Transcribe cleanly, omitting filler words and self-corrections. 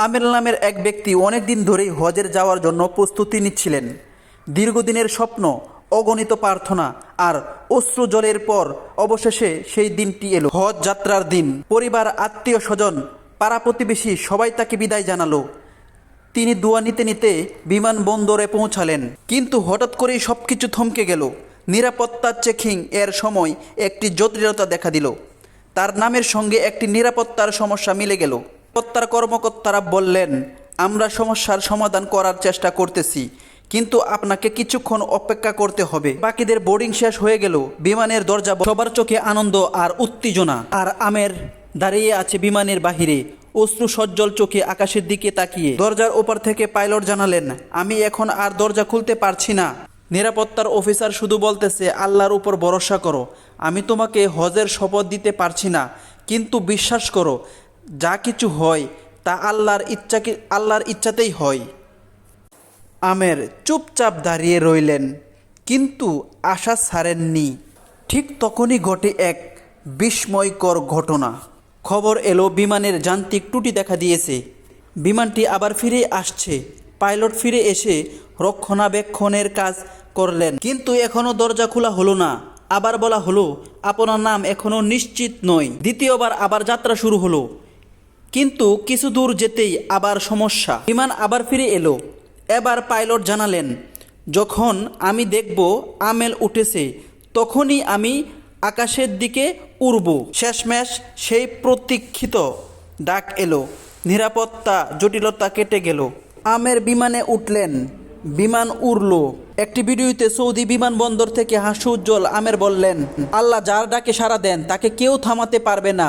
আমের নামের এক ব্যক্তি অনেক দিন ধরেই হজের যাওয়ার জন্য প্রস্তুতি নিচ্ছিলেন। দীর্ঘদিনের স্বপ্ন, অগণিত প্রার্থনা আর অশ্রু জলের পর অবশেষে সেই দিনটি এলো। হজ যাত্রার দিন। পরিবার, আত্মীয় স্বজন, পাড়া প্রতিবেশী সবাই তাকে বিদায় জানালো। তিনি দোয়া নিতে নিতে বিমানবন্দরে পৌঁছালেন, কিন্তু হঠাৎ করেই সব কিছু থমকে গেল। নিরাপত্তা চেকিং এর সময় একটি জটিলতা দেখা দিল। তার নামের সঙ্গে একটি নিরাপত্তার সমস্যা মিলে গেল। নিরাপত্তার কর্মকর্তারা বললেন, আমরা সমস্যার সমাধান করার চেষ্টা করতেছি, কিন্তু আপনাকে কিছুক্ষণ অপেক্ষা করতে হবে। বাকিদের বোর্ডিং শেষ হয়ে গেল। বিমানের দরজা, সবার চোখে আনন্দ আর উত্তেজনা। আর আমের দাঁড়িয়ে আছে বিমানের বাহিরে, অশ্রু সজ্জল চোখে আকাশের দিকে তাকিয়ে। দরজার ওপার থেকে পাইলট জানালেন, আমি এখন আর দরজা খুলতে পারছি না। নিরাপত্তার অফিসার শুধু বলতেছে, আল্লাহর উপর ভরসা করো। আমি তোমাকে হজের শপথ দিতে পারছি না, কিন্তু বিশ্বাস করো, যা কিছু হয় তা আল্লাহর ইচ্ছাতেই হয়। আমের চুপচাপ দাঁড়িয়ে রইলেন, কিন্তু আশা ছাড়েননি। ঠিক তখনই ঘটে এক বিস্ময়কর ঘটনা। খবর এলো, বিমানের যান্ত্রিক ত্রুটি দেখা দিয়েছে। বিমানটি আবার ফিরে আসছে। পাইলট ফিরে এসে রক্ষণাবেক্ষণের কাজ করলেন, কিন্তু এখনও দরজা খোলা হলো না। আবার বলা হলো, আপনার নাম এখনও নিশ্চিত নয়। দ্বিতীয়বার আবার যাত্রা শুরু হলো, কিন্তু কিছু দূর যেতেই আবার সমস্যা। বিমান আবার ফিরে এলো। এবার পাইলট জানালেন, যখন আমি দেখব আমেল উঠেছে, তখনই আমি আকাশের দিকে উড়ব। শেষমেশ সেই প্রতীক্ষিত ডাক এলো। নিরাপত্তা জটিলতা কেটে গেল। আমের বিমানে উঠলেন, বিমান উড়ল। একটি ভিডিওতে সৌদি বিমানবন্দর থেকে হাস্যোজ্জ্বল আমের বললেন, আল্লাহ যার ডাকে সাড়া দেন তাকে কেউ থামাতে পারবে না।